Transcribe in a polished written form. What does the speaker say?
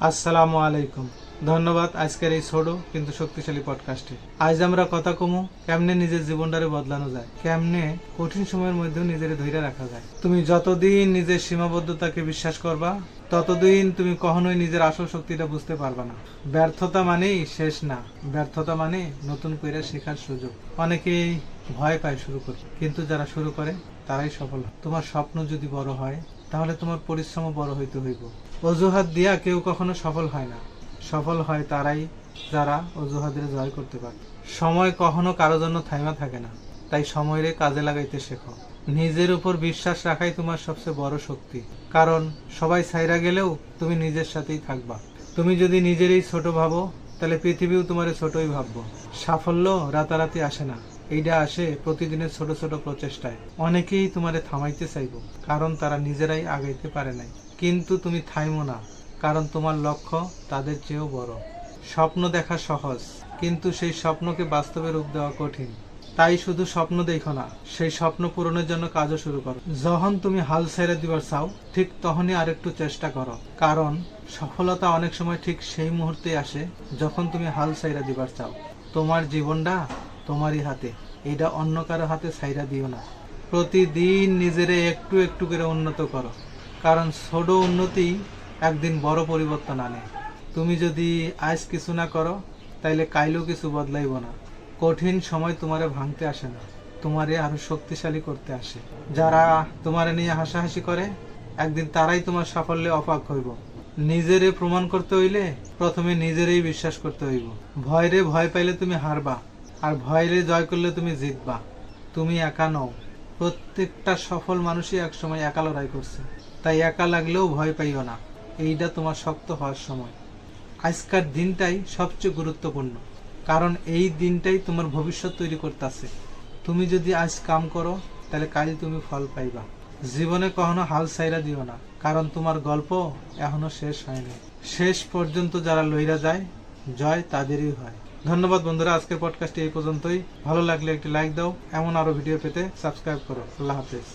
আসসালামু আলাইকুম। ধন্যবাদ আজকের এই ছোট কিন্তু শক্তিশালী পডকাস্টে। আজ আমরা কথা কমু কেমনে নিজের জীবনটারে বদলানো যায়, কেমনে কঠিন সময়ের মধ্যেও নিজের ধৈর্য রাখা যায়। তুমি যতদিন নিজের সীমাবদ্ধতাকে বিশ্বাস করবা, ততদিন তুমি কখনোই নিজের আসল শক্তিটা বুঝতে পারবা না। ব্যর্থতা মানেই শেষ না, ব্যর্থতা মানে নতুন করে শেখার সুযোগ। অনেকেই ভয় পায় শুরু করতে, কিন্তু যারা শুরু করে তারাই সফল হয়। তোমার স্বপ্ন যদি বড় হয়, তাহলে তোমার পরিশ্রমও বড় হইতে হইব। অজুহাত দিয়া কেউ কখনো সফল হয় না। সফল হয় তারাই যারা অজুহাতের জয় করতে পারে। সময় কখনো কারো জন্য থাইমা থাকে না, তাই সময়ের কাজে লাগাইতে শেখো। নিজের উপর বিশ্বাস রাখাই তোমার সবচেয়ে বড় শক্তি, কারণ সবাই ছাইরা গেলেও তুমি নিজের সাথেই থাকবা। তুমি যদি নিজেরই ছোট ভাবো, তাহলে পৃথিবীও তোমার ছোটই ভাববো। সাফল্য রাতারাতি আসে না, এইটা আসে প্রতিদিনের ছোট ছোট প্রচেষ্টায়। অনেকেই তোমারে থামাইতে চাইব, কারণ তারা নিজেরাই আগাইতে পারে নাই। কিন্তু তুমি থাইমো না, কারণ তোমার লক্ষ্য তাদের চেয়েও বড়। স্বপ্ন দেখা সহজ, কিন্তু সেই স্বপ্নকে বাস্তবে রূপ দেওয়া কঠিন। তাই শুধু স্বপ্ন দেখো না, সেই স্বপ্ন পূরণের জন্য কাজও শুরু করো। যখন তুমি হাল ছেড়ে দিবার চাও, ঠিক তখনই আরেকটু চেষ্টা করো, কারণ সফলতা অনেক সময় ঠিক সেই মুহূর্তে আসে যখন তুমি হাল ছাইরা দিবার চাও। তোমার জীবনটা তোমারই হাতে, এটা অন্য কারো হাতে ছাইরা দিও না। প্রতিদিন নিজেরে একটু একটু করে উন্নত করো, কারণ ছোট উন্নতি একদিন বড় পরিবর্তন আনে। তুমি যদি আজ কিছু না করো, তাইলে কাইলেও কিছু বদলাইব না। কঠিন সময় তোমারে ভাঙতে আসে না, তোমারে আরো শক্তিশালী করতে আসে। যারা তোমারে নিয়ে হাসাহাসি করে, একদিন তারাই তোমার সাফল্যে অবাক হইব। নিজেরে প্রমাণ করতে হইলে প্রথমে নিজেরই বিশ্বাস করতে হইব। ভয়রে ভয় পাইলে তুমি হারবা, আর ভয়রে জয় করলে তুমি জিতবা। তুমি একা নও, প্রত্যেকটা সফল মানুষই একসময় একা লড়াই করছে। তাই একা লাগলেও ভয় পাইও না, এইটা তোমার শক্ত হওয়ার সময়। আজকের দিনটাই সবচেয়ে গুরুত্বপূর্ণ, কারণ এই দিনটাই তোমার ভবিষ্যৎ তৈরি করতেছে। তুমি যদি আজ কাম করো, তাহলে কাল তুমি ফল পাইবা। জীবনে কখনো হাল ছাইরা দিও না, কারণ তোমার গল্প এখনো শেষ হয়নি। শেষ পর্যন্ত যারা লইরা যায়, জয় তাদেরই হয়। ধন্যবাদ বন্ধুরা, আজকের পডকাস্টটি এই পর্যন্তই। ভালো লাগলে একটি লাইক দাও। এমন আরো ভিডিও পেতে সাবস্ক্রাইব করো। আল্লাহ হাফেজ।